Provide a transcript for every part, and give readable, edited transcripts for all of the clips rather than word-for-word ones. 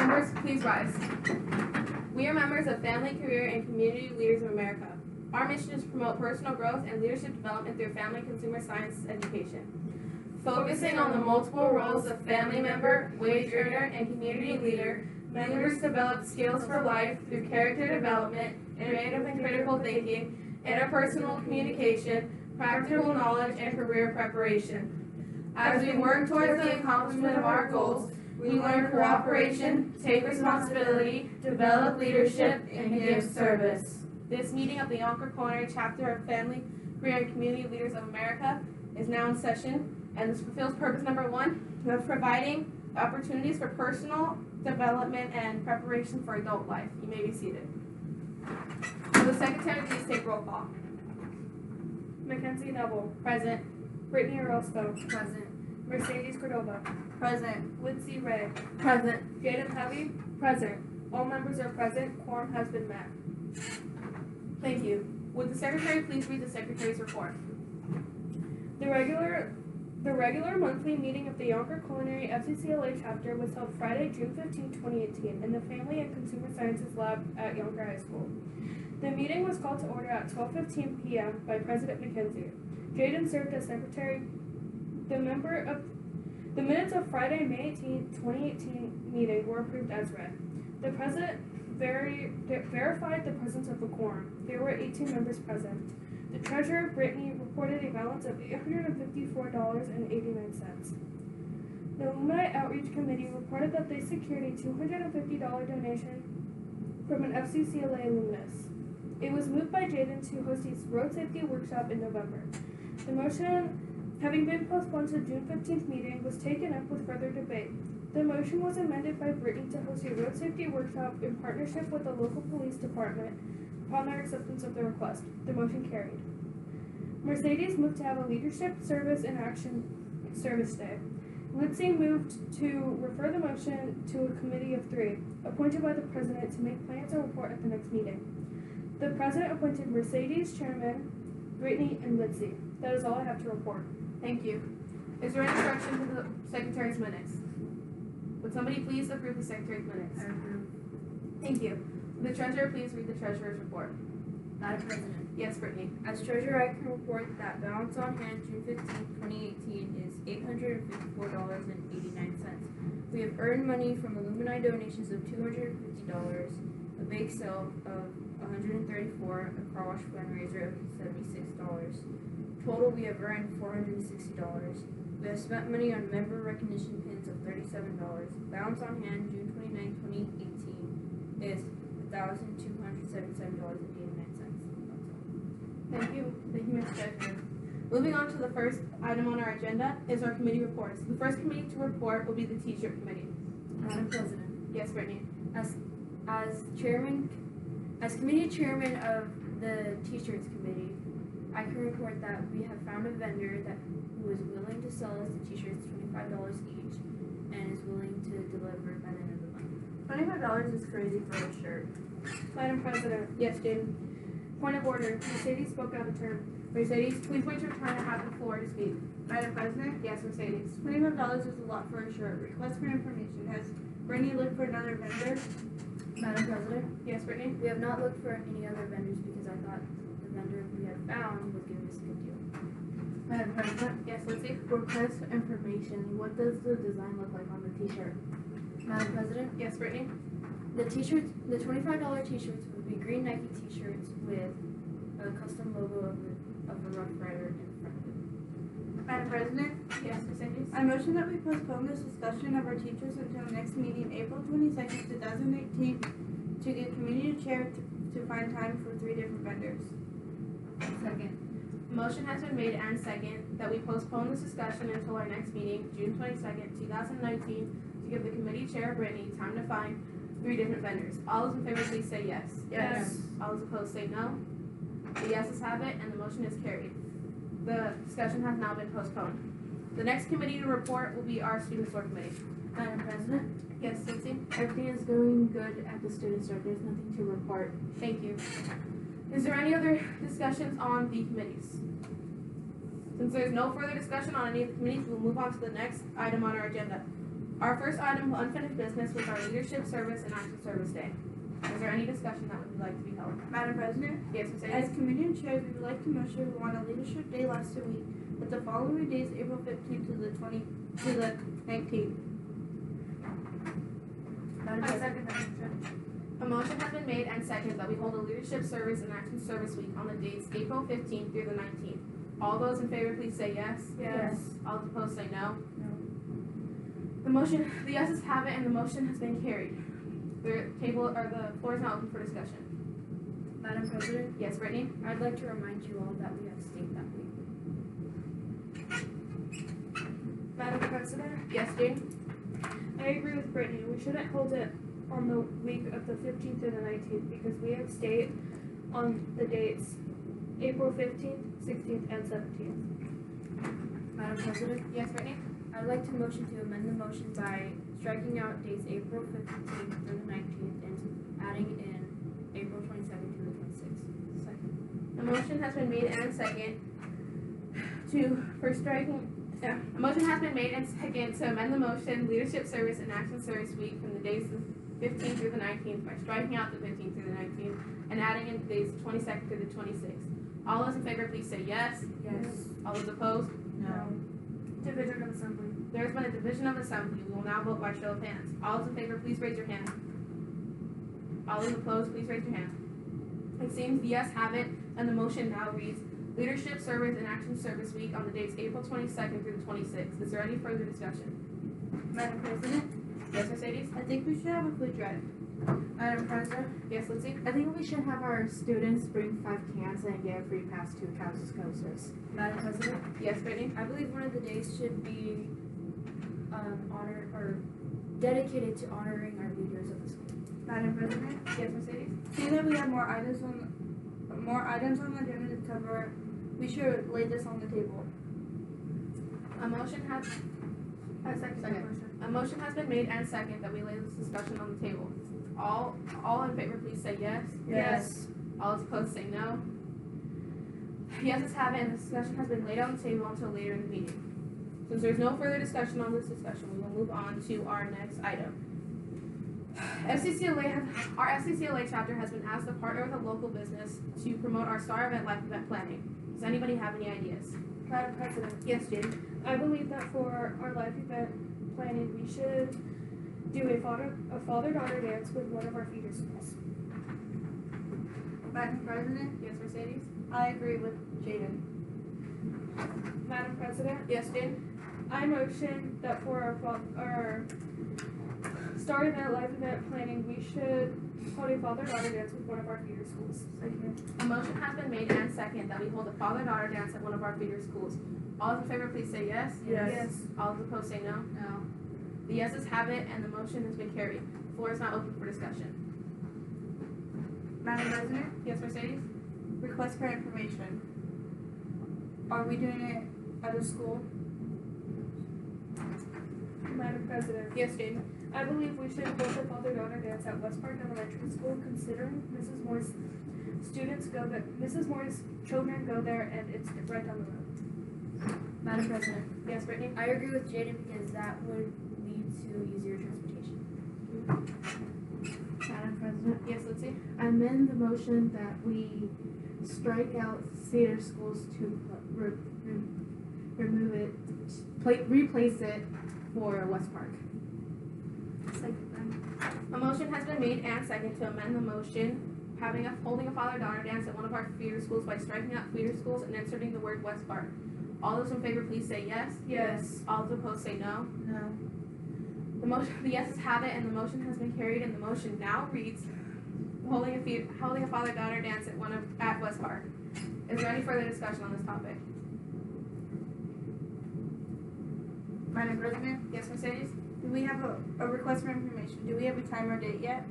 Members, please rise. We are members of Family, Career, and Community Leaders of America. Our mission is to promote personal growth and leadership development through family consumer science education. Focusing on the multiple roles of family member, wage earner, and community leader, members develop skills for life through character development, innovative and critical thinking, interpersonal communication, practical knowledge, and career preparation. As we work towards the accomplishment of our goals, we learn cooperation, take responsibility, develop leadership, and give service. This meeting of the Yonkers Culinary Chapter of Family, Career, and Community Leaders of America is now in session, and this fulfills purpose number 1 of providing opportunities for personal development and preparation for adult life. You may be seated. Will the Secretary please take roll call? Mackenzie Neville. Present. Brittany Orozco. Present. Mercedes Cordova. Present. Lindsay Ray. Present. Jaden Heavy. Present. All members are present. Quorum has been met. Thank you. Would the Secretary please read the Secretary's report? The regular monthly meeting of the Yonkers Culinary FCCLA chapter was held Friday, June 15, 2018 in the Family and Consumer Sciences Lab at Yonkers High School. The meeting was called to order at 12:15 p.m. by President McKenzie. Jaden served as Secretary. The minutes of Friday, May 18, 2018 meeting were approved as read. The President verified the presence of the quorum. There were 18 members present. The Treasurer, Brittany, reported a balance of $854.89. The Alumni Outreach Committee reported that they secured a $250 donation from an FCCLA alumnus. It was moved by Jaden to host a road safety workshop in November. The motion, having been postponed to June 15th meeting, was taken up with further debate. The motion was amended by Brittany to host a road safety workshop in partnership with the local police department upon their acceptance of the request. The motion carried. Mercedes moved to have a leadership service in action service day. Lindsay moved to refer the motion to a committee of 3, appointed by the President to make plans and report at the next meeting. The President appointed Mercedes chairman, Brittany, and Lindsay. That is all I have to report. Thank you. Is there any correction to the Secretary's minutes? Would somebody please approve the Secretary's minutes? I approve. Thank you. Would the Treasurer please read the Treasurer's report? Madam President, Yes, Brittany. as Treasurer, I can report that balance on hand June 15, 2018 is $854.89. We have earned money from alumni donations of $250, a bake sale of $134, a car wash fundraiser of $76. Total, we have earned $460. We have spent money on member recognition pins of $37. Balance on hand June 29, 2018 is $1,277.89. Thank you. Thank you, Mr. Treasurer. Moving on to the first item on our agenda is our committee reports. The first committee to report will be the T-shirt committee. Madam President, Yes, Brittany. as committee chairman of the T-shirts committee, I can report that we have found a vendor who is willing to sell us the T-shirts $25 each and is willing to deliver by the end of the month. $25 is crazy for a shirt. Madam President. Yes, Jaden. Point of order. Mercedes spoke out of turn. Mercedes, please wait your turn to have the floor to speak. Madam President, Yes, Mercedes. $25 is a lot for a shirt. Request for information. Has Brittany looked for another vendor? Madam President, Yes, Brittany. we have not looked for any other vendors because I thought the vendor we had found was giving us a good deal. Madam President, Yes, Lindsay. request for information. What does the design look like on the t-shirt? Madam President, Yes, Brittany. the T-shirts, the $25 T-shirts would be green Nike T-shirts with a custom logo of a Rough Rider in front of it. Madam President, Yes, Mercedes. I motion that we postpone this discussion of our teachers until next meeting, April 22nd, 2018, to give community chair to find time for 3 different vendors. Second. Motion has been made and second that we postpone this discussion until our next meeting, June 22nd, 2019, to give the committee chair, Brittany, time to find 3 different vendors. All those in favor, please say yes. Yes. All those opposed say no. The yeses have it, and the motion is carried. The discussion has now been postponed. The next committee to report will be our student store committee. Madam President, Yes, Lindsay? everything is going good at the student store. There's nothing to report. Thank you. Is there any other discussions on the committees? Since there's no further discussion on any of the committees, we'll move on to the next item on our agenda. Our first item of unfinished business was our Leadership Service and Action Service Day. Is there any discussion that would like to be held? Madam President, Yes, Ms. as Davis? committee chairs, we would like to motion we want a leadership day last week, with the following days, April 15th to the 19th. Madam I President, second that motion. A motion has been made and seconded that we hold a Leadership Service and Action Service Week on the dates April 15th through the 19th. All those in favor, please say yes. Yes. All those opposed, say no. No. The yeses have it and the motion has been carried. The floor is now open for discussion. Madam President, Yes, Brittany? I'd like to remind you all that we have state that week. Madam President, Yes, Jane? I agree with Brittany. We shouldn't hold it on the week of the 15th to the 19th because we have state on the dates April 15th, 16th, and 17th. Madam President, Yes, Brittany? I'd like to motion to amend the motion by striking out dates April 15th through the 19th and adding in April 22nd to the 26th. Second. A motion has been made and second a motion has been made and second to amend the motion Leadership Service and Action Service Week from the days of 15th through the 19th by striking out the 15th through the 19th and adding in the days 22nd through the 26th. All those in favor, please say yes. Yes. All those opposed? No. Division of Assembly. There has been a division of assembly. We will now vote by show of hands. All those in favor, please raise your hand. All those opposed, please raise your hand. It seems the yes have it, and the motion now reads Leadership Service and Action Service Week on the dates April 22nd through the 26th. Is there any further discussion? Madam President, Yes, Mercedes? I think we should have a food drive. Madam President, Yes, Lindsay? I think we should have our students bring 5 cans and get a free pass to Kansas Coasters. Madam President, Yes, Brittany? I believe one of the days should be honored or dedicated to honoring our leaders of the school. Madam President, Yes, Mercedes? seeing that we have more items on the agenda to cover, we should lay this on the table. A motion has I second that Second. motion. a motion has been made and second that we lay this discussion on the table. All in favor, please say yes. Yes. All those opposed say no. Yeses have it, and the discussion has been laid on the table until later in the meeting. Since there's no further discussion on this discussion, we will move on to our next item. Our FCCLA chapter has been asked to partner with a local business to promote our Star Event Life event planning. Does anybody have any ideas? Madam President, Yes, Jane? I believe that for our life event planning, we should do a father-daughter dance with one of our feeder schools. Madam President, Yes, Mercedes? I agree with Jaden. Madam President, Yes, Jane? I motion that for our Star Event Life event planning, we should hold a father-daughter dance with one of our feeder schools. A motion has been made and second that we hold a father-daughter dance at one of our feeder schools. All those in favor, please say yes. Yes. All those opposed say no. No. The yeses have it, and the motion has been carried. The floor is now open for discussion. Madam President, Yes, Mercedes? request for information. Are we doing it at a school? Madam President, Yes, Jane? I believe we should hold a father-daughter dance at West Park Elementary School, considering Mrs. Moore's children go there, and it's right down the road. Madam President, Yes, Brittany? I agree with Jaden because that would lead to easier transportation. Madam President, Yes, Lindsay? I amend the motion that we strike out Cedar Schools to remove it, replace it for West Park. A motion has been made and second to amend the motion holding a father-daughter dance at one of our feeder schools by striking out feeder schools and inserting the word West Park. All those in favor, please say yes. Yes. All those opposed say no. No. The yeses have it, and the motion has been carried, and the motion now reads holding a father-daughter dance at West Park. Is there any further discussion on this topic? Madam President, Yes, Mercedes? do we have a request for information? Do we have a time or date yet?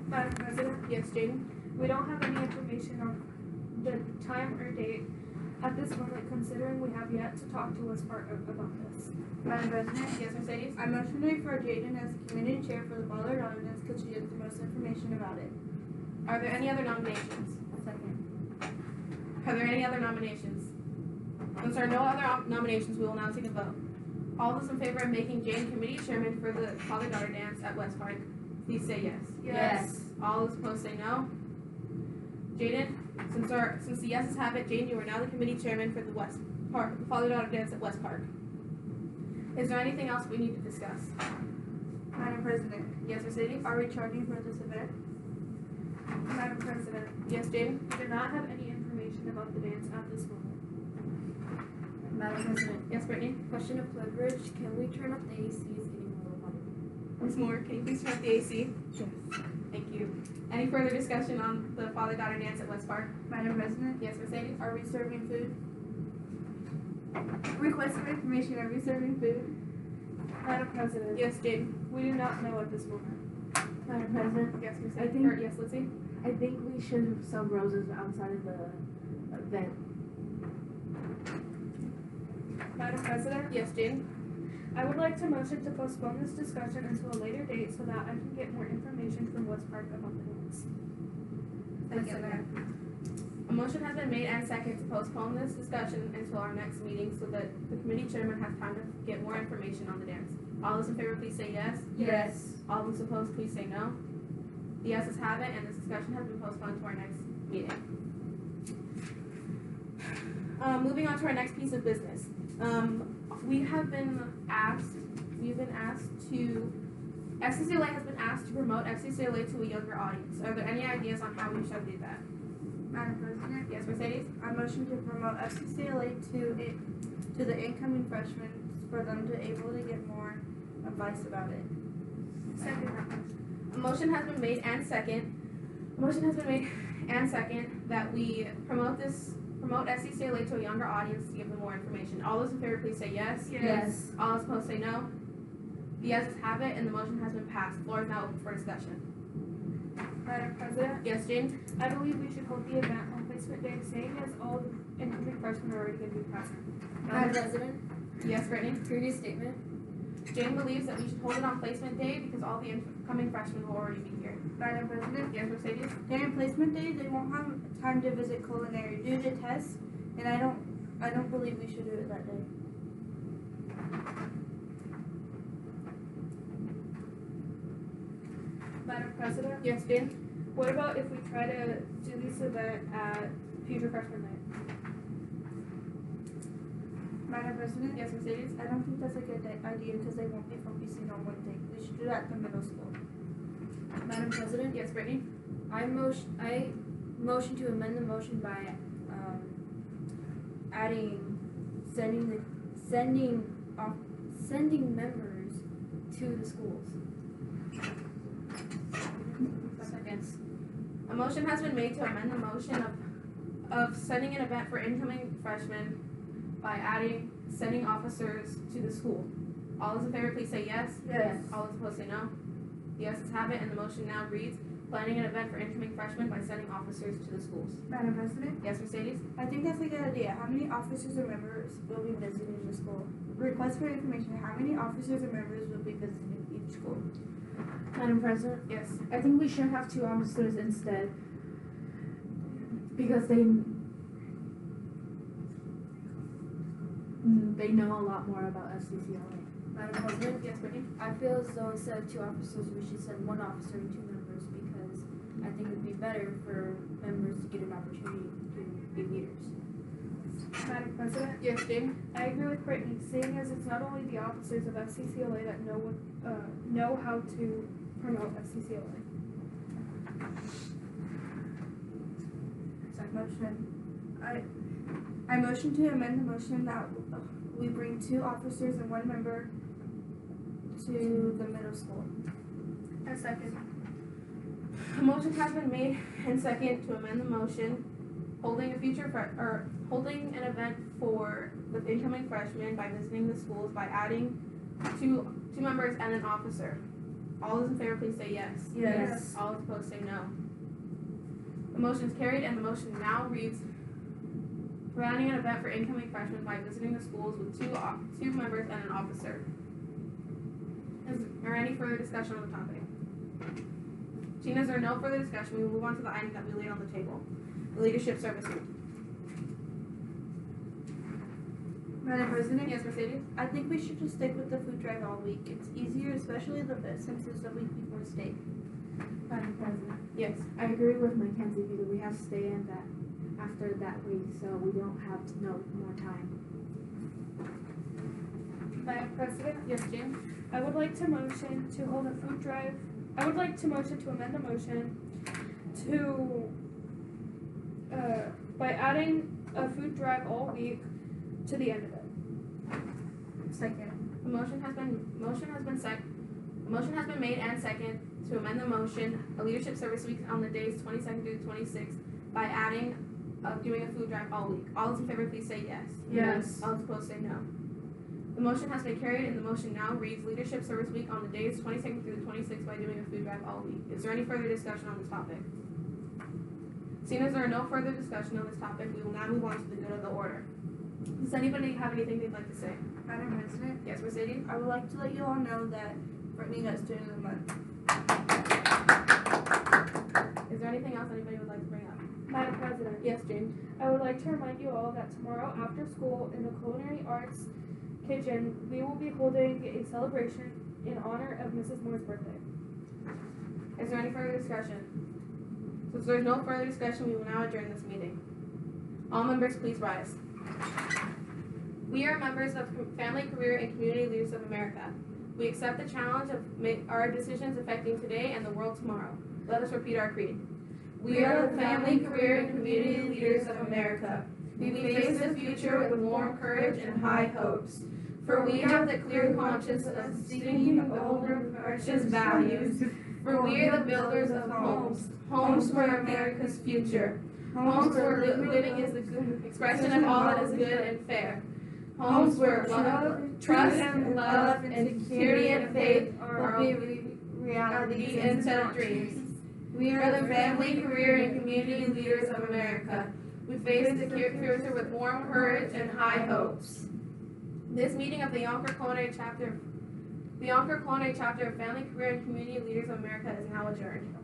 Madam President, Yes, Jaden? we don't have any information on the time or date at this moment, considering we have yet to talk to West Park about this. Madam President, Yes, Mercedes? I motion to refer Jaden as community chair for the father-daughter dance because she has the most information about it. Are there any other nominations? Second. Are there any other nominations? Since there are no other nominations, we will now take a vote. All those in favor of making Jane committee chairman for the father-daughter dance at West Park, please say yes. Yes. All those opposed say no. Jaden, since the yeses have it, Jane, you are now the committee chairman for the West Park, the father-daughter dance at West Park. Is there anything else we need to discuss? Madam President, Yes, Mercedes? are we charging for this event? Madam President, Yes, Jaden? we do not have any information about the dance at this moment. Madam President, Yes, Brittany? question of privilege, can we turn off the AC? It's getting a little hot. Ms. Moore, can you please turn off the AC? Yes. Thank you. Any further discussion on the father-daughter dance at West Park? Madam President, Yes, Mercedes? are we serving food? Request for information, are we serving food? Madam President, Yes, Jaden? we do not know at this moment. Madam President, Yes, I Mercedes? think- Or yes, Lizzie? I think we should sell roses outside of the event. Madam President, Yes, Jaden? I would like to motion to postpone this discussion until a later date so that I can get more information from West Park about the dance. Second that. A motion has been made and seconded to postpone this discussion until our next meeting so that the committee chairman has time to get more information on the dance. All those in favor, please say yes. Yes. All those opposed, please say no. The yeses have it, and this discussion has been postponed to our next meeting. Moving on to our next piece of business. We've been asked to, FCCLA has been asked to promote FCCLA to a younger audience. Are there any ideas on how we should do that? Madam President, Yes, Mercedes? I motion to promote FCCLA to the incoming freshmen for them to able to get more advice about it. Second that motion. A motion has been made and second that we promote FCCLA to a younger audience to give them more information. All those in favor, please say yes. Yes. All those opposed say no. The yeses have it, and the motion has been passed. Floor is now open for discussion. Madam President, Yes, Jane? I believe we should hold the event on placement day, seeing as all incoming freshmen are already going to be present. Madam President, Yes, Brittany? previous statement. Jane believes that we should hold it on placement day because all the incoming freshmen will already be here. Madam President, Yes, Mercedes? during placement day, they won't have time to visit culinary due to tests, and I don't believe we should do it that day. Madam President, Yes, Jane? what about if we try to do this event at future freshman night? Madam President, Yes, Mercedes? I don't think that's a good idea because they won't be focusing on one thing. We should do that at the middle school. Madam President, Yes, Brittany? I motion to amend the motion by adding sending members to the schools. Seconds. A motion has been made to amend the motion of sending an event for incoming freshmen by adding sending officers to the school. All those in favor, please say yes. Yes. All those opposed say no. The yeses have it, and the motion now reads, planning an event for incoming freshmen by sending officers to the schools. Madam President, Yes, Mercedes? I think that's a good idea. How many officers or members will be visiting the school? Request for information, how many officers or members will be visiting each school? Madam President, Yes. I think we should have 2 officers instead. Because they know a lot more about FCCLA. Madam President, Yes, Brittany? I feel as though instead of 2 officers, we should send 1 officer and 2 members because I think it would be better for members to get an opportunity to be leaders. Madam President, Yes, Jane? I agree with Brittany, seeing as it's not only the officers of FCCLA that know how to promote FCCLA. I motion to amend the motion that we bring 2 officers and 1 member to the middle school. A second. A motion has been made and second to amend the motion, holding holding an event for the incoming freshmen by visiting the schools by adding two members and an officer. All those in favor, please say yes. Yes. All those opposed say no. The motion is carried, and the motion now reads, planning an event for incoming freshmen by visiting the schools with two members and an officer. Is there any further discussion on the topic? Seeing as there are no further discussion, we will move on to the item that we laid on the table, the leadership service group. Madam President, Yes, Mercedes? I think we should just stick with the food drive all week. It's easier, especially since it's the week before state. Madam President, Yes. I agree with Mackenzie because we have to stay in that after that week, so we don't have no more time. Madam President, Yes, James? I would like to motion to hold a food drive. I would like to motion to amend the motion to, by adding a food drive all week to the end of it. Second. A motion has been made and second to amend the motion, a leadership service week on the days 22nd through 26th by adding, doing a food drive all week. All those in favor, please say yes. Yes. All those opposed, say no. The motion has been carried, and the motion now reads Leadership Service Week on the days 22nd through the 26th by doing a food drive all week. Is there any further discussion on this topic? Seeing as there are no further discussion on this topic, we will now move on to the good of the order. Does anybody have anything they'd like to say? Madam President, Yes, Mercedes? I would like to let you all know that Brittany got Student of the Month. Is there anything else anybody would like to bring up? Madam President, Yes, James? I would like to remind you all that tomorrow after school in the Culinary Arts Kitchen, we will be holding a celebration in honor of Mrs. Moore's birthday. Is there any further discussion? Since there's no further discussion, we will now adjourn this meeting. All members, please rise. We are members of Family, Career, and Community Leaders of America. We accept the challenge of our decisions affecting today and the world tomorrow. Let us repeat our creed. We are the Family, Career, and Community Leaders of America. We face the future with warm courage and high hopes. For we have the clear conscience of seeking over precious values. For we are the builders of homes, homes for America's future. Homes where living is the good expression of all that is good and fair. Homes where love, trust, and love, and security and faith are realities instead of dreams. We are the Family, Career, and Community Leaders of America. We face the future with warm courage and high hopes. This meeting of the Yonkers Culinary Chapter of Family, Career, and Community Leaders of America is now adjourned.